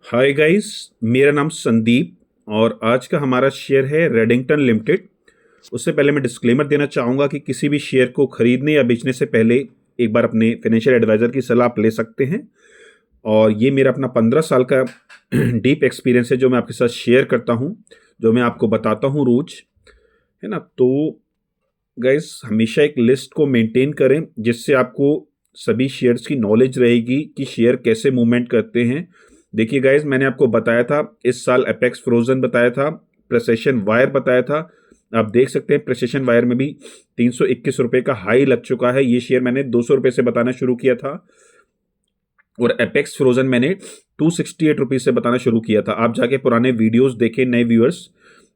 Hi guys, मेरा नाम संदीप और आज का हमारा शेयर है रेडिंगटन लिमिटेड। उससे पहले मैं डिस्क्लेमर देना चाहूँगा कि किसी भी शेयर को खरीदने या बेचने से पहले एक बार अपने फाइनेंशियल एडवाइज़र की सलाह आप ले सकते हैं। और ये मेरा अपना 15 साल का डीप एक्सपीरियंस है जो मैं आपके साथ शेयर करता हूँ, जो मैं आपको बताता हूँ रोज़, है ना। तो गाइस, हमेशा एक लिस्ट को मेंटेन करें जिससे आपको सभी शेयर्स की नॉलेज रहेगी कि शेयर कैसे मूवमेंट करते हैं। देखिए गाइस, मैंने आपको बताया था इस साल एपेक्स फ्रोजन बताया था, प्रेसिशन वायर बताया था। आप देख सकते हैं प्रेसिशन वायर में भी 321 रुपये का हाई लग चुका है। ये शेयर मैंने 200 रुपये से बताना शुरू किया था और एपेक्स फ्रोजन मैंने 268 रुपीज़ से बताना शुरू किया था। आप जाके पुराने वीडियोस देखें नए व्यूअर्स,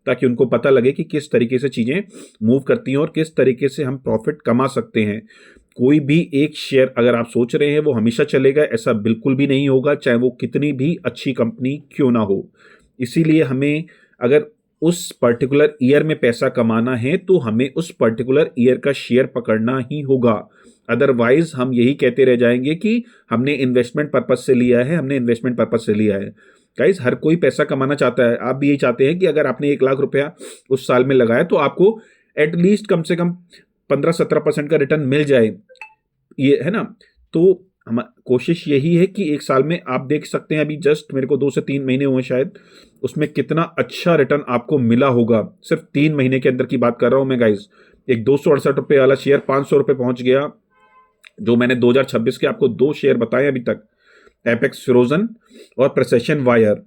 ताकि उनको पता लगे कि किस तरीके से चीज़ें मूव करती हैं और किस तरीके से हम प्रॉफिट कमा सकते हैं। कोई भी एक शेयर अगर आप सोच रहे हैं वो हमेशा चलेगा, ऐसा बिल्कुल भी नहीं होगा, चाहे वो कितनी भी अच्छी कंपनी क्यों ना हो। इसीलिए हमें अगर उस पर्टिकुलर ईयर में पैसा कमाना है तो हमें उस पर्टिकुलर ईयर का शेयर पकड़ना ही होगा। अदरवाइज हम यही कहते रह जाएंगे कि हमने इन्वेस्टमेंट पर्पज से लिया है, हमने इन्वेस्टमेंट पर्पज से लिया है। गाइस, हर कोई पैसा कमाना चाहता है। आप भी यही चाहते हैं कि अगर आपने 1 लाख रुपया उस साल में लगाया तो आपको एटलीस्ट कम से कम 15-17% का रिटर्न मिल जाए, ये है ना। तो हम कोशिश यही है कि एक साल में आप देख सकते हैं, अभी जस्ट मेरे को 2 से 3 महीने हुए शायद, उसमें कितना अच्छा रिटर्न आपको मिला होगा। सिर्फ 3 महीने के अंदर की बात कर रहा हूं मैं गाइस। एक 268 रुपये वाला शेयर 500 रुपये पहुंच गया। जो मैंने 2026 के आपको 2 शेयर बताए अभी तक, एपेक्स फ्रोजन और प्रेसिशन वायर,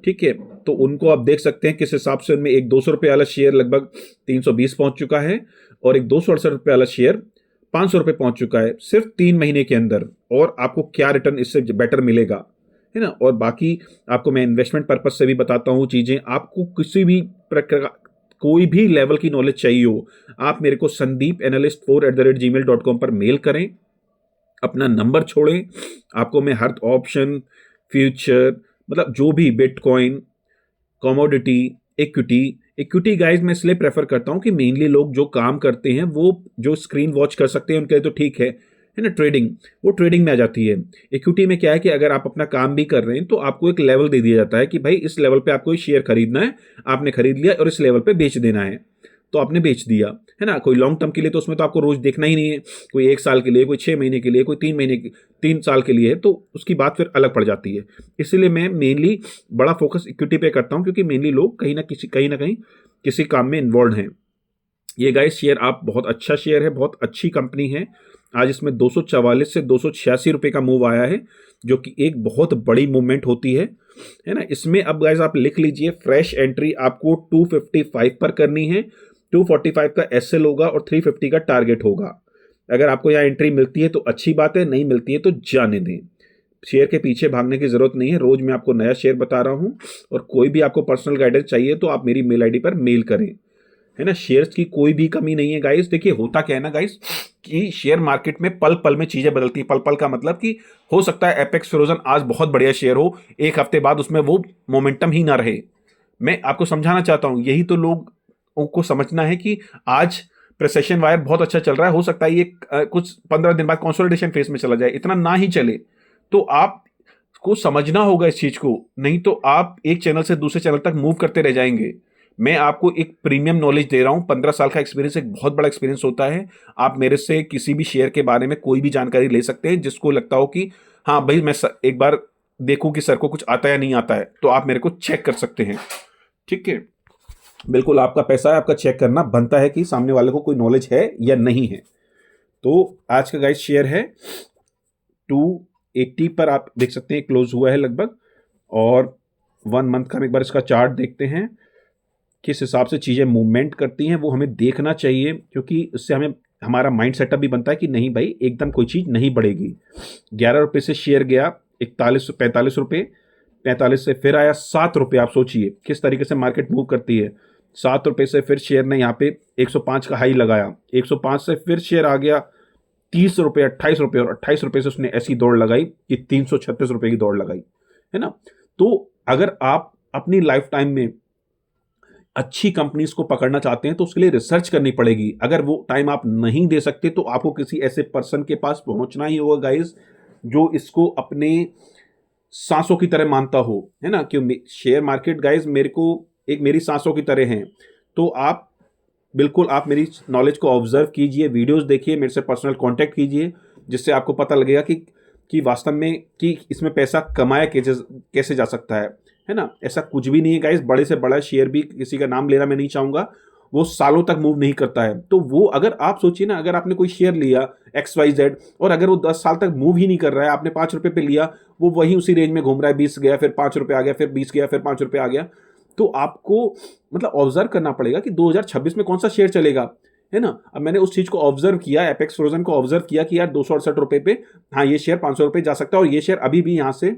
ठीक है। तो उनको आप देख सकते हैं किस हिसाब से उनमें एक 200 रुपये वाला शेयर लगभग 320 पहुंच चुका है और एक 268 रुपये वाला शेयर 500 रुपये पहुंच चुका है सिर्फ 3 महीने के अंदर। और आपको क्या रिटर्न इससे बेटर मिलेगा, है ना। और बाकी आपको मैं इन्वेस्टमेंट पर्पज से भी बताता हूँ चीज़ें। आपको किसी भी प्रकार कोई भी लेवल की नॉलेज चाहिए हो, आप मेरे को sandeepanalyst4@gmail.com पर मेल करें, अपना नंबर छोड़ें। आपको मैं हर ऑप्शन, फ्यूचर, मतलब जो भी bitcoin, commodity, equity. Equity guys मैं इसलिए प्रेफर करता हूं कि मेनली लोग जो काम करते हैं वो जो स्क्रीन वॉच कर सकते हैं उनके लिए तो ठीक है ना। ट्रेडिंग, वो ट्रेडिंग में आ जाती है। इक्विटी में क्या है कि अगर आप अपना काम भी कर रहे हैं तो आपको एक लेवल दे दिया जाता है कि भाई इस लेवल पे आपको शेयर खरीदना है, आपने खरीद लिया, और इस लेवल पे बेच देना है तो आपने बेच दिया, है ना। कोई लॉन्ग टर्म के लिए तो उसमें तो आपको रोज देखना ही नहीं है। कोई 1 साल के लिए, कोई 6 महीने के लिए, कोई 3 महीने के, 3 साल के लिए है, तो उसकी बात फिर अलग पड़ जाती है। इसलिए मैं मेनली बड़ा फोकस इक्विटी पे करता हूं, क्योंकि मेनली लोग कहीं ना कहीं किसी काम में इन्वॉल्व हैं। ये गाइस शेयर आप बहुत अच्छा शेयर है, बहुत अच्छी कंपनी है। आज इसमें 244 से 286 रुपये का मूव आया है, जो कि एक बहुत बड़ी मूवमेंट होती है ना। इसमें अब गाइस आप लिख लीजिए, फ्रेश एंट्री आपको 255 पर करनी है। 245 का एसएल होगा और 350 का टारगेट होगा। अगर आपको यहाँ एंट्री मिलती है तो अच्छी बात है, नहीं मिलती है तो जाने दें। शेयर के पीछे भागने की जरूरत नहीं है। रोज मैं आपको नया शेयर बता रहा हूँ, और कोई भी आपको पर्सनल गाइडेंस चाहिए तो आप मेरी मेल आईडी पर मेल करें, है ना। शेयर्स की कोई भी कमी नहीं है गाइस। देखिए होता क्या है ना गाइस, कि शेयर मार्केट में पल पल में चीजें बदलती हैं। पल पल का मतलब कि हो सकता है एपेक्स फ्रोजन आज बहुत बढ़िया शेयर हो, एक हफ्ते बाद उसमें वो मोमेंटम ही ना रहे। मैं आपको समझाना चाहता हूं, यही तो लोगों को समझना है कि आज प्रेसिशन वायर बहुत अच्छा चल रहा है, हो सकता है ये कुछ 15 दिन बाद कंसोलिडेशन फेज में चला जाए, इतना ना ही चले। तो आप को समझना होगा इस चीज को, नहीं तो आप एक चैनल से दूसरे चैनल तक मूव करते रह जाएंगे। मैं आपको एक प्रीमियम नॉलेज दे रहा हूं। 15 साल का एक्सपीरियंस एक बहुत बड़ा एक्सपीरियंस होता है। आप मेरे से किसी भी शेयर के बारे में कोई भी जानकारी ले सकते हैं, जिसको लगता हो कि हाँ भाई मैं एक बार देखूं कि सर को कुछ आता है या नहीं आता है, तो आप मेरे को चेक कर सकते हैं, ठीक है। बिल्कुल आपका पैसा है, आपका चेक करना बनता है कि सामने वाले को कोई नॉलेज है या नहीं है। तो आज का गाइस शेयर है 280 पर, आप देख सकते हैं क्लोज हुआ है लगभग। और 1 मंथ का हम एक बार इसका चार्ट देखते हैं, किस हिसाब से चीज़ें मूवमेंट करती हैं वो हमें देखना चाहिए, क्योंकि इससे हमें हमारा माइंड सेटअप भी बनता है कि नहीं भाई एकदम कोई चीज़ नहीं बढ़ेगी। 11 रुपये से शेयर गया 45 रुपये, 45 से फिर आया 7 रुपये। आप सोचिए किस तरीके से मार्केट मूव करती है। 7 रुपये से फिर शेयर ने यहाँ पे 105 का हाई लगाया, 105 से फिर शेयर आ गया 30 रुपये, 28 रुपये, और 28 रुपये से उसने ऐसी दौड़ लगाई कि 336 रुपये की दौड़ लगाई, है ना। तो अगर आप अपनी लाइफ टाइम में अच्छी कंपनीज को पकड़ना चाहते हैं तो उसके लिए रिसर्च करनी पड़ेगी। अगर वो टाइम आप नहीं दे सकते तो आपको किसी ऐसे पर्सन के पास पहुंचना ही होगा गाइस, जो इसको अपने सांसों की तरह मानता हो, है ना, कि शेयर मार्केट गाइज मेरे को एक मेरी सांसों की तरह हैं। तो आप बिल्कुल आप मेरी नॉलेज को ऑब्जर्व कीजिए, वीडियोस देखिए, मेरे से पर्सनल कांटेक्ट कीजिए, जिससे आपको पता लगेगा कि वास्तव में कि इसमें पैसा कमाया कैसे जा सकता है ना। ऐसा कुछ भी नहीं है गाइस। बड़े से बड़ा शेयर भी, किसी का नाम लेना मैं नहीं चाहूँगा, वो सालों तक मूव नहीं करता है। तो वो अगर आप सोचिए ना, अगर आपने कोई शेयर लिया XYZ और अगर वो 10 साल तक मूव ही नहीं कर रहा है, आपने 5 रुपये पे लिया, वो वही उसी रेंज में घूम रहा है, 20 गया, फिर 5 रुपये आ गया, फिर 20 गया, फिर 5 रुपये आ गया, तो आपको मतलब ऑब्जर्व करना पड़ेगा कि 2026 में कौन सा शेयर चलेगा, है ना। अब मैंने उस चीज़ को ऑब्जर्व किया, एपेक्स फ्रोजन को ऑब्जर्व किया कि यार 268 रुपये पे हाँ ये शेयर 500 रुपये जा सकता है, और ये शेयर अभी भी यहाँ से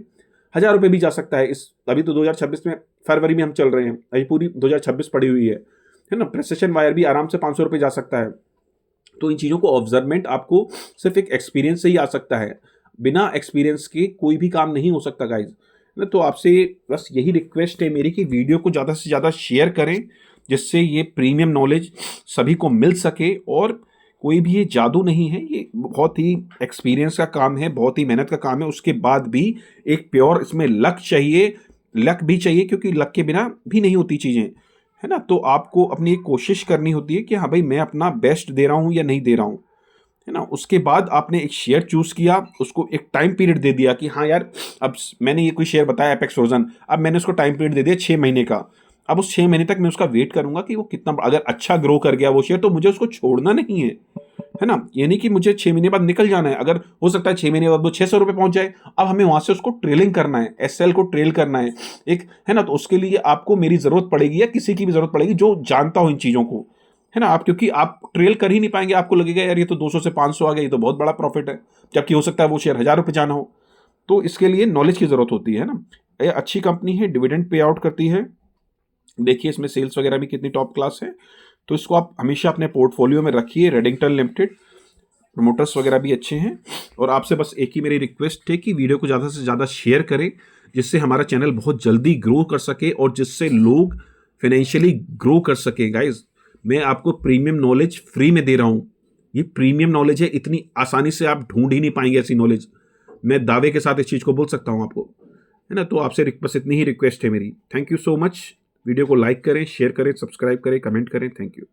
1000 रुपये भी जा सकता है। इस अभी तो 2026 में फरवरी में हम चल रहे हैं, अभी पूरी 2026 पड़ी हुई है ना। प्रेसिशन वायर भी आराम से 500 रुपये जा सकता है। तो इन चीज़ों को ऑब्जर्वमेंट आपको सिर्फ एक एक्सपीरियंस से ही आ सकता है, बिना एक्सपीरियंस के कोई भी काम नहीं हो सकता गाइज ना। तो आपसे बस यही रिक्वेस्ट है मेरी कि वीडियो को ज़्यादा से ज़्यादा शेयर करें, जिससे ये प्रीमियम नॉलेज सभी को मिल सके। और कोई भी ये जादू नहीं है, ये बहुत ही एक्सपीरियंस का काम है, बहुत ही मेहनत का काम है। उसके बाद भी एक प्योर इसमें लक चाहिए, लक भी चाहिए, क्योंकि लक के बिना भी नहीं होती चीज़ें, है ना। तो आपको अपनी एक कोशिश करनी होती है कि हाँ भाई मैं अपना बेस्ट दे रहा हूँ या नहीं दे रहा हूँ, है ना। उसके बाद आपने एक शेयर चूज किया, उसको एक टाइम पीरियड दे दिया कि हाँ यार अब मैंने ये कोई शेयर बताया एपेक्स फ्रोजन, अब मैंने उसको टाइम पीरियड दे दिया 6 महीने का। अब उस 6 महीने तक मैं उसका वेट करूंगा कि वो कितना, अगर अच्छा ग्रो कर गया वो शेयर तो मुझे उसको छोड़ना नहीं है ना। ये नहीं कि मुझे 6 महीने बाद निकल जाना है। अगर हो सकता है 6 महीने बाद वो 600 रुपये पहुंच जाए, अब हमें वहां से उसको ट्रेलिंग करना है, SL को ट्रेल करना है एक, है ना। तो उसके लिए आपको मेरी जरूरत पड़ेगी या किसी की भी जरूरत पड़ेगी जो जानता हो इन चीजों को, है ना। आप क्योंकि आप ट्रेल कर ही नहीं पाएंगे, आपको लगेगा यार ये तो 200 से 500 आ गया, ये तो बहुत बड़ा प्रॉफिट है, जबकि हो सकता है वो शेयर 1000 रुपये जाना हो। तो इसके लिए नॉलेज की जरूरत होती है ना। ये अच्छी कंपनी है, डिविडेंड पे आउट करती है, देखिए इसमें सेल्स वगैरह भी कितनी टॉप क्लास है। तो इसको आप हमेशा अपने पोर्टफोलियो में रखिए। रेडिंगटन लिमिटेड, प्रमोटर्स वगैरह भी अच्छे हैं। और आपसे बस एक ही मेरी रिक्वेस्ट है कि वीडियो को ज़्यादा से ज़्यादा शेयर करें, जिससे हमारा चैनल बहुत जल्दी ग्रो कर सके और जिससे लोग फाइनेंशियली ग्रो कर सके। गाइज मैं आपको प्रीमियम नॉलेज फ्री में दे रहा हूँ, ये प्रीमियम नॉलेज है, इतनी आसानी से आप ढूंढ ही नहीं पाएंगे ऐसी नॉलेज। मैं दावे के साथ इस चीज़ को बोल सकता हूँ आपको, है ना। तो आपसे बस इतनी ही रिक्वेस्ट है मेरी। Thank you so much. Video को लाइक करें, शेयर करें, सब्सक्राइब करें, कमेंट करें। Thank you.